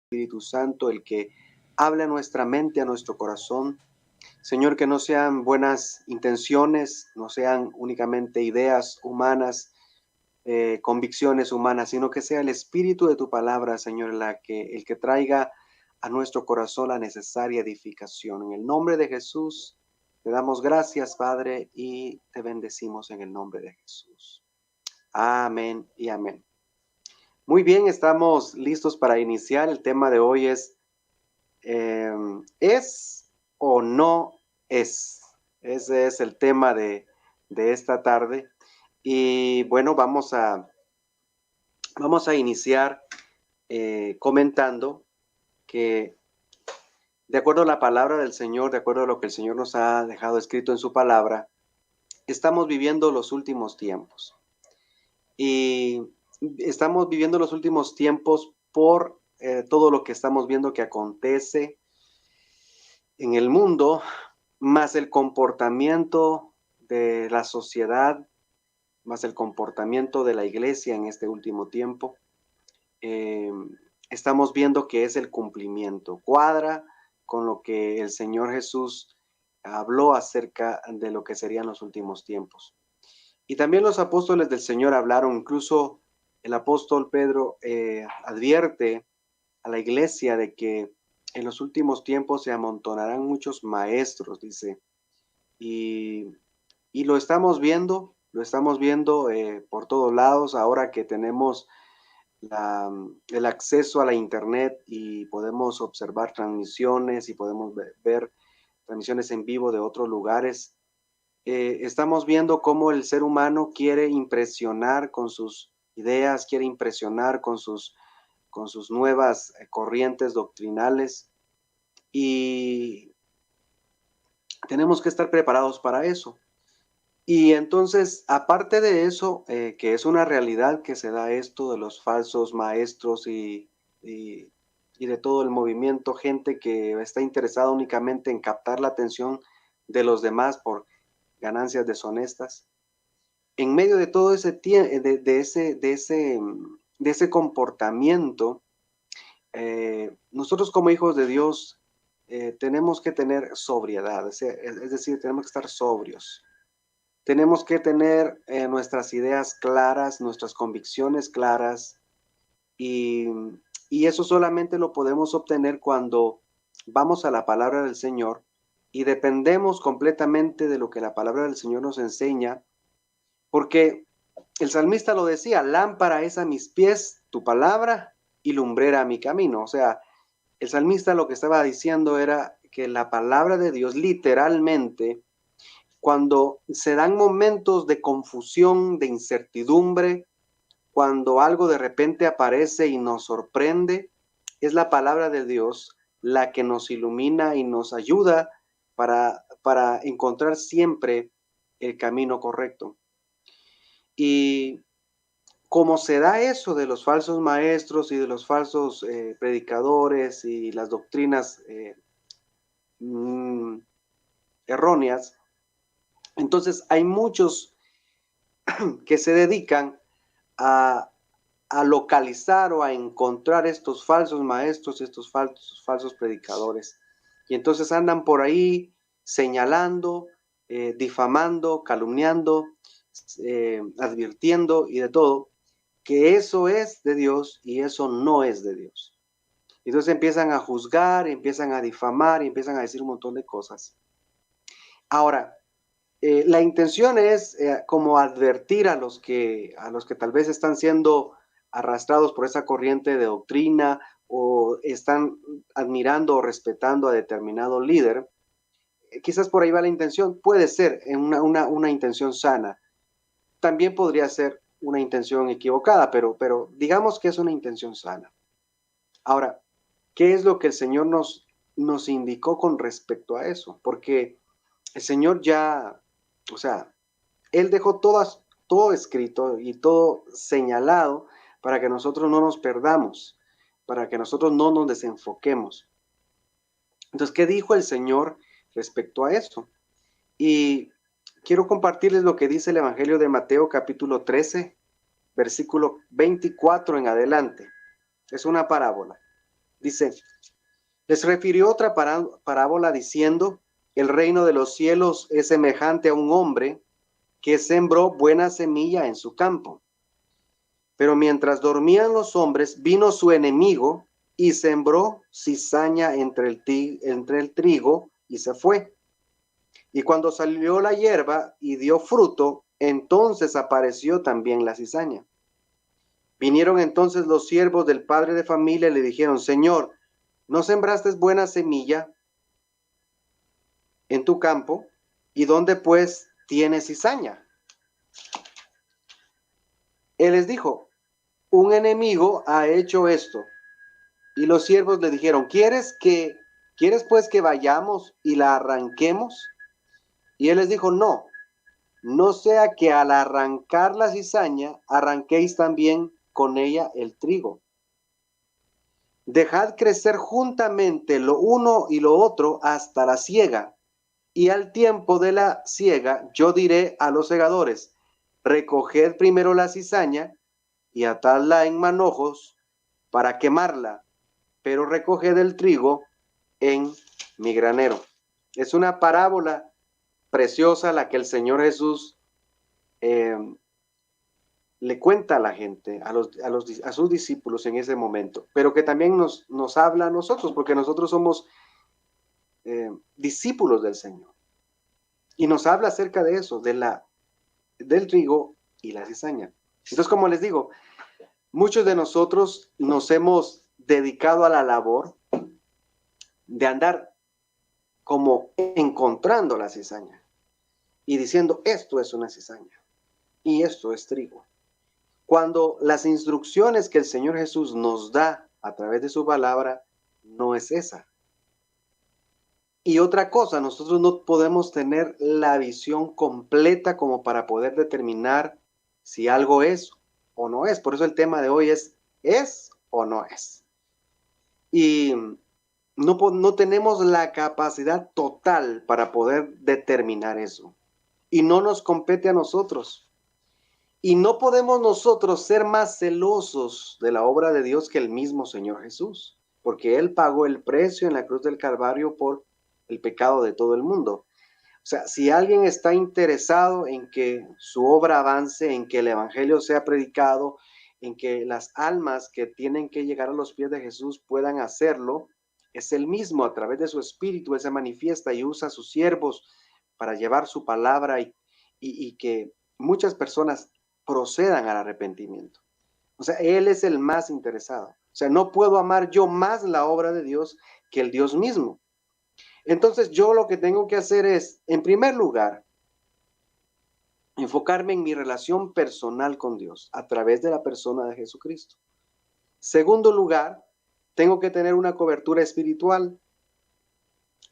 Espíritu Santo, el que hable a nuestra mente, a nuestro corazón. Señor, que no sean buenas intenciones, no sean únicamente ideas humanas, convicciones humanas, sino que sea el Espíritu de tu palabra, Señor, el que traiga a nuestro corazón la necesaria edificación. En el nombre de Jesús, te damos gracias, Padre, y te bendecimos en el nombre de Jesús. Amén y amén. Muy bien, estamos listos para iniciar. El tema de hoy ¿es o no es? Ese es el tema de esta tarde. Y bueno, vamos a iniciar comentando que de acuerdo a la palabra del Señor, de acuerdo a lo que el Señor nos ha dejado escrito en su palabra, estamos viviendo los últimos tiempos. Y estamos viviendo los últimos tiempos por todo lo que estamos viendo que acontece en el mundo, más el comportamiento de la sociedad, más el comportamiento de la iglesia en este último tiempo. Estamos viendo que es el cumplimiento, cuadra con lo que el Señor Jesús habló acerca de lo que serían los últimos tiempos. Y también los apóstoles del Señor hablaron, incluso el apóstol Pedro advierte a la iglesia de que en los últimos tiempos se amontonarán muchos maestros, dice, y lo estamos viendo por todos lados ahora que tenemos el acceso a la internet y podemos observar transmisiones y podemos ver transmisiones en vivo de otros lugares. Estamos viendo cómo el ser humano quiere impresionar con sus ideas, quiere impresionar con sus nuevas corrientes doctrinales, y tenemos que estar preparados para eso. Y entonces, aparte de eso, que es una realidad que se da esto de los falsos maestros y de todo el movimiento, gente que está interesada únicamente en captar la atención de los demás por ganancias deshonestas. En medio de todo ese de ese comportamiento, nosotros como hijos de Dios tenemos que tener sobriedad, es decir, tenemos que estar sobrios. Tenemos que tener nuestras ideas claras, nuestras convicciones claras, y, eso solamente lo podemos obtener cuando vamos a la palabra del Señor y dependemos completamente de lo que la palabra del Señor nos enseña, porque el salmista lo decía: lámpara es a mis pies tu palabra y lumbrera a mi camino. O sea, el salmista lo que estaba diciendo era que la palabra de Dios literalmente, cuando se dan momentos de confusión, de incertidumbre, cuando algo de repente aparece y nos sorprende, es la palabra de Dios la que nos ilumina y nos ayuda para encontrar siempre el camino correcto. Y como se da eso de los falsos maestros y de los falsos predicadores y las doctrinas erróneas, entonces hay muchos que se dedican a, localizar o a encontrar estos falsos maestros, estos falsos predicadores. Y entonces andan por ahí señalando, difamando, calumniando, advirtiendo y de todo, que eso es de Dios y eso no es de Dios. Entonces empiezan a juzgar, empiezan a difamar y empiezan a decir un montón de cosas. Ahora, la intención es como advertir a los que tal vez están siendo arrastrados por esa corriente de doctrina o están admirando o respetando a determinado líder. Quizás por ahí va la intención, puede ser una intención sana, también podría ser una intención equivocada, pero digamos que es una intención sana. Ahora, ¿qué es lo que el Señor nos indicó con respecto a eso? Porque el Señor ya, o sea, Él dejó todo escrito y todo señalado para que nosotros no nos perdamos, para que nosotros no nos desenfoquemos. Entonces, ¿qué dijo el Señor respecto a eso? Y quiero compartirles lo que dice el Evangelio de Mateo capítulo 13, versículo 24 en adelante. Es una parábola. Dice, les refirió otra parábola diciendo, el reino de los cielos es semejante a un hombre que sembró buena semilla en su campo. Pero mientras dormían los hombres, vino su enemigo y sembró cizaña entre el trigo y se fue. Y cuando salió la hierba y dio fruto, entonces apareció también la cizaña. Vinieron entonces los siervos del padre de familia y le dijeron, Señor, ¿no sembraste buena semilla en tu campo? ¿Y dónde pues tienes cizaña? Él les dijo, un enemigo ha hecho esto. Y los siervos le dijeron, ¿quieres pues que vayamos y la arranquemos? Y él les dijo, no sea que al arrancar la cizaña, arranquéis también con ella el trigo. Dejad crecer juntamente lo uno y lo otro hasta la siega. Y al tiempo de la siega, yo diré a los segadores, recoged primero la cizaña y atadla en manojos para quemarla, pero recoged el trigo en mi granero. Es una parábola preciosa la que el Señor Jesús le cuenta a la gente, a sus discípulos en ese momento, pero que también nos habla a nosotros, porque nosotros somos discípulos del Señor. Y nos habla acerca de eso, del trigo y la cizaña. Entonces, como les digo, muchos de nosotros nos hemos dedicado a la labor de andar como encontrando la cizaña y diciendo, esto es una cizaña y esto es trigo. Cuando las instrucciones que el Señor Jesús nos da a través de su palabra no es esa. Y otra cosa, nosotros no podemos tener la visión completa como para poder determinar si algo es o no es. Por eso el tema de hoy ¿es o no es? Y no tenemos la capacidad total para poder determinar eso. Y no nos compete a nosotros. Y no podemos nosotros ser más celosos de la obra de Dios que el mismo Señor Jesús, porque Él pagó el precio en la cruz del Calvario por el pecado de todo el mundo. O sea, si alguien está interesado en que su obra avance, en que el Evangelio sea predicado, en que las almas que tienen que llegar a los pies de Jesús puedan hacerlo, es Él mismo, a través de su Espíritu, Él se manifiesta y usa a sus siervos para llevar su palabra y que muchas personas procedan al arrepentimiento. O sea, Él es el más interesado. O sea, no puedo amar yo más la obra de Dios que el Dios mismo. Entonces yo lo que tengo que hacer es, en primer lugar, enfocarme en mi relación personal con Dios a través de la persona de Jesucristo. Segundo lugar, tengo que tener una cobertura espiritual.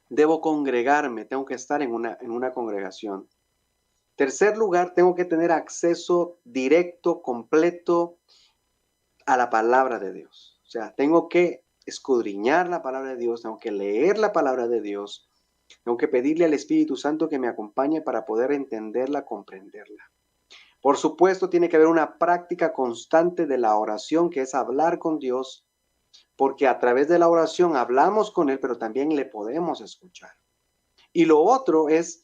Debo congregarme, tengo que estar en una congregación. Tercer lugar, tengo que tener acceso directo, completo a la palabra de Dios. O sea, tengo que escudriñar la palabra de Dios, tengo que leer la palabra de Dios, tengo que pedirle al Espíritu Santo que me acompañe para poder entenderla, comprenderla. Por supuesto, tiene que haber una práctica constante de la oración, que es hablar con Dios, porque a través de la oración hablamos con Él, pero también le podemos escuchar. Y lo otro es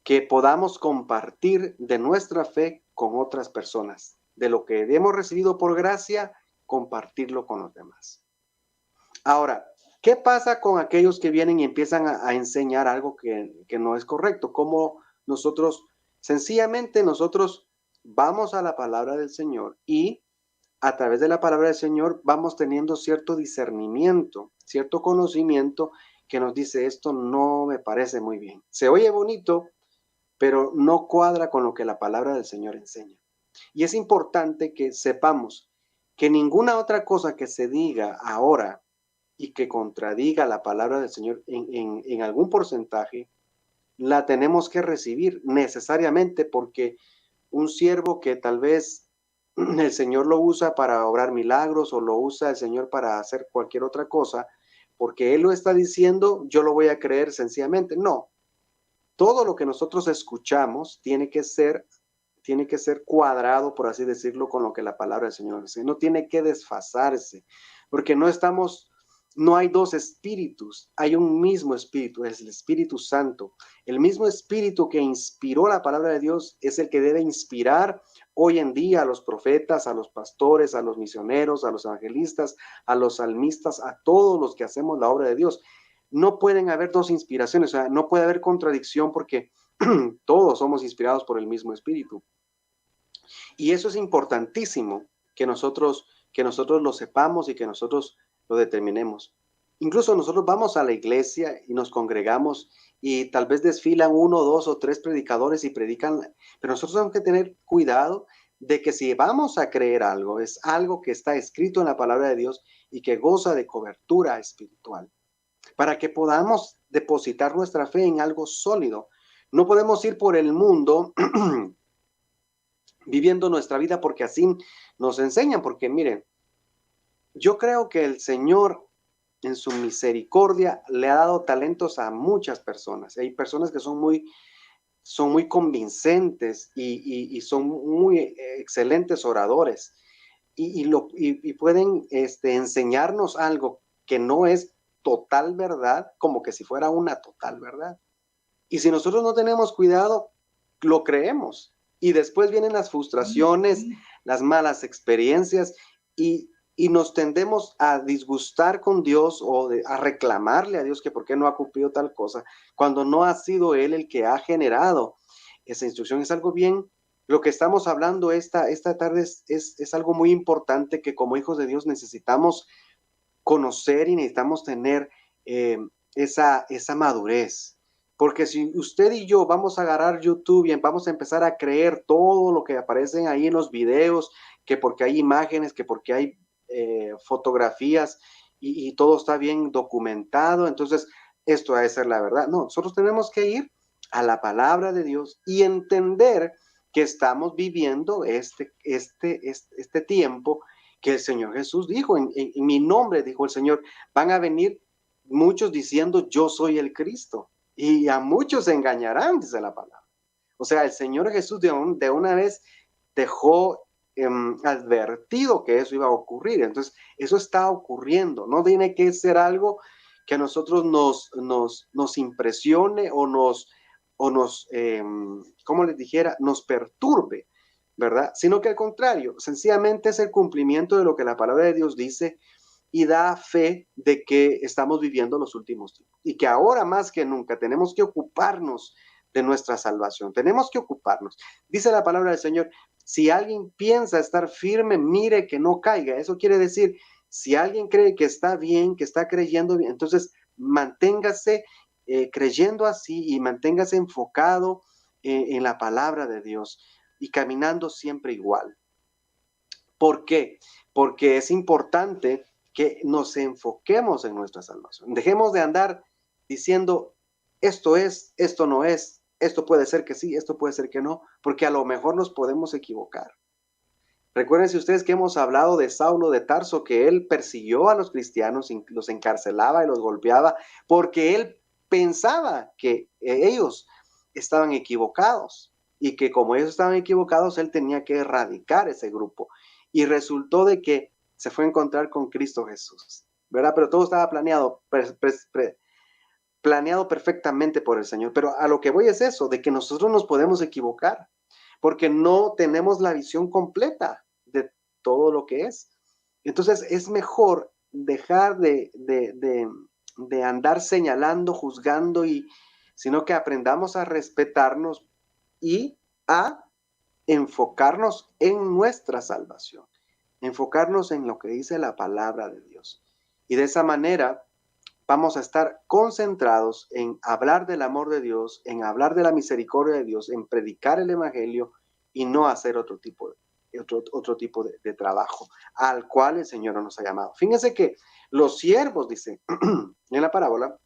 que podamos compartir de nuestra fe con otras personas, de lo que hemos recibido por gracia, compartirlo con los demás. Ahora, ¿qué pasa con aquellos que vienen y empiezan a enseñar algo que no es correcto? Como sencillamente nosotros vamos a la palabra del Señor y a través de la palabra del Señor vamos teniendo cierto discernimiento, cierto conocimiento que nos dice esto no me parece muy bien. Se oye bonito, pero no cuadra con lo que la palabra del Señor enseña. Y es importante que sepamos que ninguna otra cosa que se diga ahora y que contradiga la palabra del Señor en algún porcentaje, la tenemos que recibir necesariamente, porque un siervo que tal vez el Señor lo usa para obrar milagros o lo usa el Señor para hacer cualquier otra cosa, porque Él lo está diciendo, yo lo voy a creer sencillamente. No, todo lo que nosotros escuchamos tiene que ser cuadrado, por así decirlo, con lo que la palabra del Señor dice. No tiene que desfasarse, porque no estamos No hay dos espíritus, hay un mismo espíritu, es el Espíritu Santo. El mismo espíritu que inspiró la palabra de Dios es el que debe inspirar hoy en día a los profetas, a los pastores, a los misioneros, a los evangelistas, a los salmistas, a todos los que hacemos la obra de Dios. No pueden haber dos inspiraciones, o sea, no puede haber contradicción porque todos somos inspirados por el mismo espíritu. Y eso es importantísimo que nosotros lo sepamos y que nosotros lo determinemos. Incluso nosotros vamos a la iglesia y nos congregamos y tal vez desfilan uno, dos o tres predicadores y predican, pero nosotros tenemos que tener cuidado de que si vamos a creer algo, es algo que está escrito en la palabra de Dios y que goza de cobertura espiritual, para que podamos depositar nuestra fe en algo sólido. No podemos ir por el mundo viviendo nuestra vida porque así nos enseñan, porque miren, yo creo que el Señor en su misericordia le ha dado talentos a muchas personas. Hay personas que son muy convincentes y son muy excelentes oradores y pueden enseñarnos algo que no es total verdad, como que si fuera una total verdad. Y si nosotros no tenemos cuidado, lo creemos. Y después vienen las frustraciones, las malas experiencias y nos tendemos a disgustar con Dios o a reclamarle a Dios que por qué no ha cumplido tal cosa, cuando no ha sido Él el que ha generado esa instrucción. Es algo bien, lo que estamos hablando esta tarde es algo muy importante que como hijos de Dios necesitamos conocer y necesitamos tener esa madurez. Porque si usted y yo vamos a agarrar YouTube y vamos a empezar a creer todo lo que aparecen ahí en los videos, que porque hay imágenes, que porque hay fotografías y todo está bien documentado, entonces esto ha de ser la verdad. No, nosotros tenemos que ir a la palabra de Dios y entender que estamos viviendo este tiempo que el Señor Jesús dijo, en mi nombre, dijo el Señor, van a venir muchos diciendo yo soy el Cristo y a muchos se engañarán, dice la palabra. O sea, el Señor Jesús de una vez dejó advertido que eso iba a ocurrir. Entonces, eso está ocurriendo. No tiene que ser algo que a nosotros nos impresione o nos como les dijera, nos perturbe, ¿verdad? Sino que al contrario, sencillamente es el cumplimiento de lo que la palabra de Dios dice y da fe de que estamos viviendo los últimos tiempos y que ahora más que nunca tenemos que ocuparnos de nuestra salvación. Tenemos que ocuparnos. Dice la palabra del Señor, si alguien piensa estar firme, mire que no caiga. Eso quiere decir, si alguien cree que está bien, que está creyendo bien, entonces manténgase creyendo así y manténgase enfocado en la palabra de Dios y caminando siempre igual. ¿Por qué? Porque es importante que nos enfoquemos en nuestra salvación. Dejemos de andar diciendo, esto es, esto no es, esto puede ser que sí, esto puede ser que no, porque a lo mejor nos podemos equivocar. Recuerden ustedes que hemos hablado de Saulo de Tarso, que él persiguió a los cristianos, los encarcelaba y los golpeaba, porque él pensaba que ellos estaban equivocados y que como ellos estaban equivocados, él tenía que erradicar ese grupo. Y resultó de que se fue a encontrar con Cristo Jesús, ¿verdad? Pero todo estaba planeado, planeado perfectamente por el Señor. Pero a lo que voy es eso, de que nosotros nos podemos equivocar, porque no tenemos la visión completa de todo lo que es. Entonces es mejor dejar de andar señalando, juzgando, sino que aprendamos a respetarnos y a enfocarnos en nuestra salvación, enfocarnos en lo que dice la palabra de Dios. Y de esa manera vamos a estar concentrados en hablar del amor de Dios, en hablar de la misericordia de Dios, en predicar el evangelio y no hacer otro tipo de trabajo al cual el Señor nos ha llamado. Fíjense que los siervos, dice en la parábola,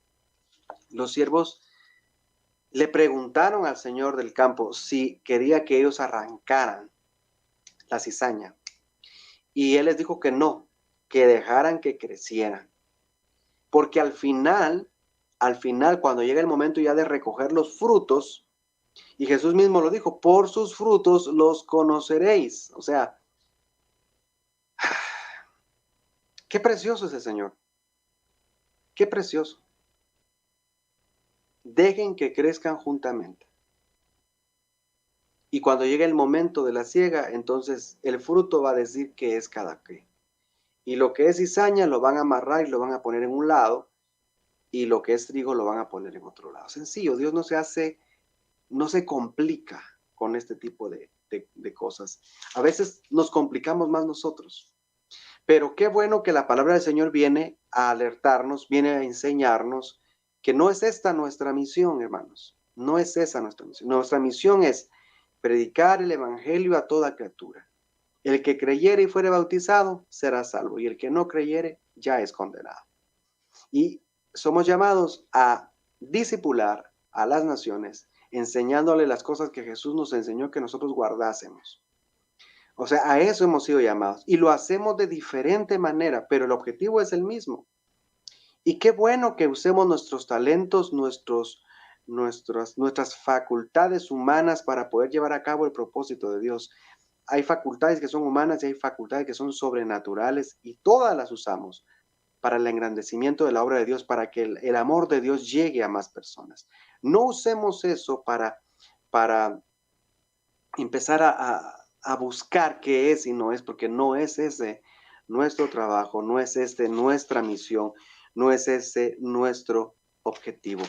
los siervos le preguntaron al Señor del campo si quería que ellos arrancaran la cizaña. Y él les dijo que no, que dejaran que crecieran. Porque al final, cuando llega el momento ya de recoger los frutos, y Jesús mismo lo dijo, por sus frutos los conoceréis. O sea, qué precioso es el Señor. Qué precioso. Dejen que crezcan juntamente. Y cuando llegue el momento de la siega, entonces el fruto va a decir qué es cada qué. Y lo que es cizaña lo van a amarrar y lo van a poner en un lado, y lo que es trigo lo van a poner en otro lado. Sencillo, Dios no se complica con este tipo de cosas. A veces nos complicamos más nosotros. Pero qué bueno que la palabra del Señor viene a alertarnos, viene a enseñarnos que no es esta nuestra misión, hermanos. No es esa nuestra misión. Nuestra misión es predicar el evangelio a toda criatura. El que creyere y fuere bautizado será salvo, y el que no creyere ya es condenado. Y somos llamados a discipular a las naciones, enseñándole las cosas que Jesús nos enseñó que nosotros guardásemos. O sea, a eso hemos sido llamados y lo hacemos de diferente manera, pero el objetivo es el mismo. Y qué bueno que usemos nuestros talentos, nuestras facultades humanas para poder llevar a cabo el propósito de Dios. Hay facultades que son humanas y hay facultades que son sobrenaturales y todas las usamos para el engrandecimiento de la obra de Dios, para que el amor de Dios llegue a más personas. No usemos eso para empezar a buscar qué es y no es, porque no es ese nuestro trabajo, no es nuestra misión, no es ese nuestro objetivo.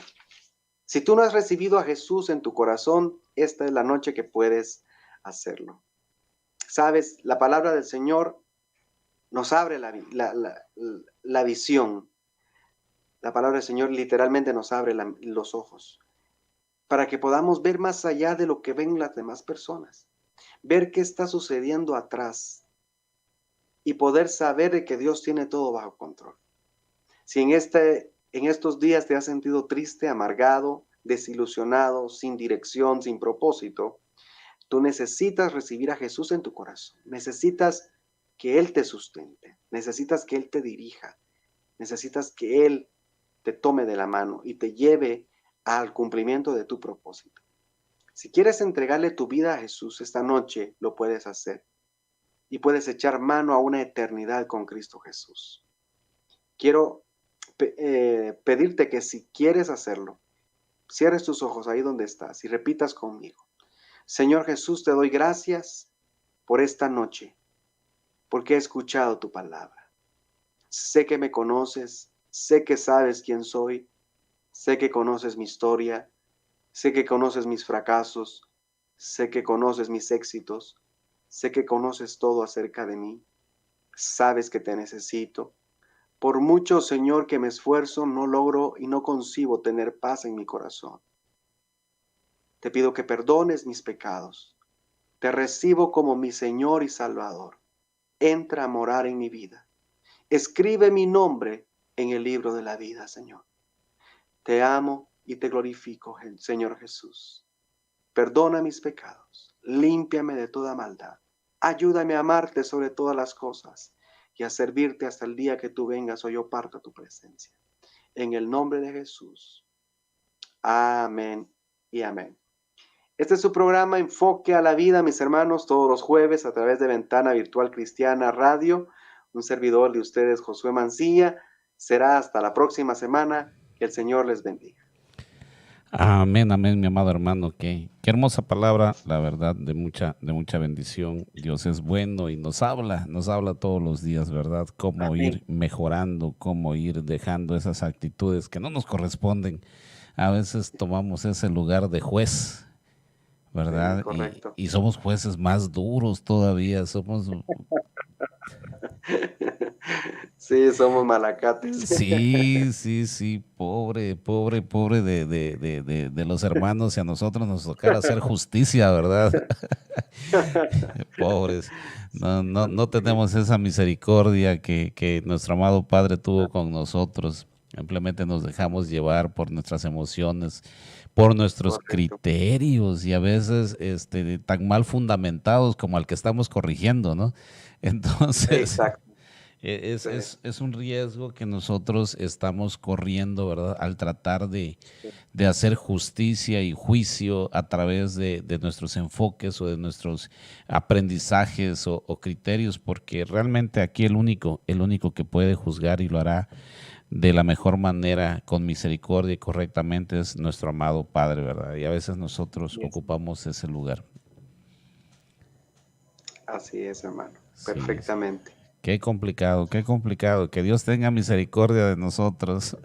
Si tú no has recibido a Jesús en tu corazón, esta es la noche que puedes hacerlo. Sabes, la palabra del Señor nos abre la visión. La palabra del Señor literalmente nos abre los ojos para que podamos ver más allá de lo que ven las demás personas. Ver qué está sucediendo atrás y poder saber de que Dios tiene todo bajo control. Si en estos días te has sentido triste, amargado, desilusionado, sin dirección, sin propósito, tú necesitas recibir a Jesús en tu corazón. Necesitas que Él te sustente. Necesitas que Él te dirija. Necesitas que Él te tome de la mano y te lleve al cumplimiento de tu propósito. Si quieres entregarle tu vida a Jesús esta noche, lo puedes hacer. Y puedes echar mano a una eternidad con Cristo Jesús. Quiero pedirte que si quieres hacerlo, cierres tus ojos ahí donde estás y repitas conmigo. Señor Jesús, te doy gracias por esta noche, porque he escuchado tu palabra. Sé que me conoces, sé que sabes quién soy, sé que conoces mi historia, sé que conoces mis fracasos, sé que conoces mis éxitos, sé que conoces todo acerca de mí, sabes que te necesito. Por mucho, Señor, que me esfuerzo, no logro y no concibo tener paz en mi corazón. Te pido que perdones mis pecados. Te recibo como mi Señor y Salvador. Entra a morar en mi vida. Escribe mi nombre en el libro de la vida, Señor. Te amo y te glorifico, Señor Jesús. Perdona mis pecados. Límpiame de toda maldad. Ayúdame a amarte sobre todas las cosas y a servirte hasta el día que tú vengas o yo parta tu presencia. En el nombre de Jesús. Amén y amén. Este es su programa Enfoque a la Vida, mis hermanos, todos los jueves a través de Ventana Virtual Cristiana Radio. Un servidor de ustedes, Josué Mancilla. Será hasta la próxima semana. Que el Señor les bendiga. Amén, amén, mi amado hermano. Qué hermosa palabra, la verdad, de mucha bendición. Dios es bueno y nos habla todos los días, ¿verdad? Cómo Amén. ir mejorando, cómo ir dejando esas actitudes que no nos corresponden. A veces tomamos ese lugar de juez, ¿verdad? Sí, correcto. Y somos jueces más duros todavía, somos... Sí, somos malacates. Sí, pobre de los hermanos, y a nosotros nos tocará hacer justicia, ¿verdad? Pobres, no tenemos esa misericordia que nuestro amado Padre tuvo con nosotros. Simplemente nos dejamos llevar por nuestras emociones, por nuestros Correcto. criterios, y a veces tan mal fundamentados como al que estamos corrigiendo, ¿no? Entonces, Exacto. Sí, es un riesgo que nosotros estamos corriendo, ¿verdad? Al tratar de hacer justicia y juicio a través de nuestros enfoques o de nuestros aprendizajes o criterios, porque realmente aquí el único que puede juzgar, y lo hará de la mejor manera, con misericordia y correctamente, es nuestro amado Padre, ¿verdad? Y a veces nosotros ocupamos ese lugar. Así es, hermano, Sí, perfectamente. qué complicado, qué complicado. Que Dios tenga misericordia de nosotros.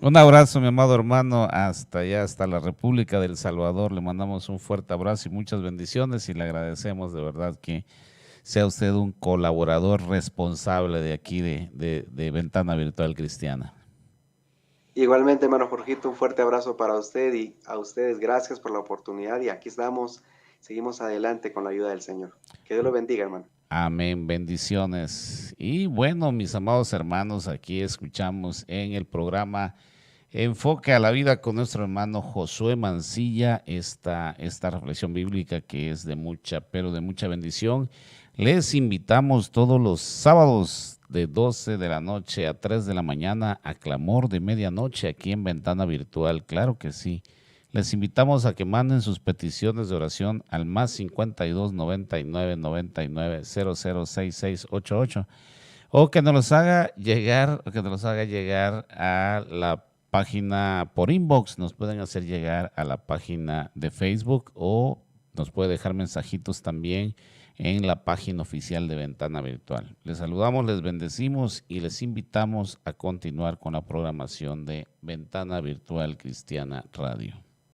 Un abrazo, mi amado hermano, hasta allá, hasta la República del Salvador. Le mandamos un fuerte abrazo y muchas bendiciones y le agradecemos de verdad que sea usted un colaborador responsable de aquí de Ventana Virtual Cristiana. Igualmente, hermano Jorgito, un fuerte abrazo para usted y a ustedes. Gracias por la oportunidad y aquí estamos, seguimos adelante con la ayuda del Señor. Que Dios lo bendiga, hermano. Amén, bendiciones. Y bueno, mis amados hermanos, aquí escuchamos en el programa Enfoque a la Vida con nuestro hermano Josué Mancilla esta reflexión bíblica que es de mucha, pero de mucha bendición. Les invitamos todos los sábados de 12 de la noche a 3 de la mañana a clamor de medianoche aquí en Ventana Virtual, claro que sí. Les invitamos a que manden sus peticiones de oración al más 52 99 99 00 66 88 o que nos los haga llegar, a la página por inbox. Nos pueden hacer llegar a la página de Facebook o nos puede dejar mensajitos también en la página oficial de Ventana Virtual. Les saludamos, les bendecimos y les invitamos a continuar con la programación de Ventana Virtual Cristiana Radio.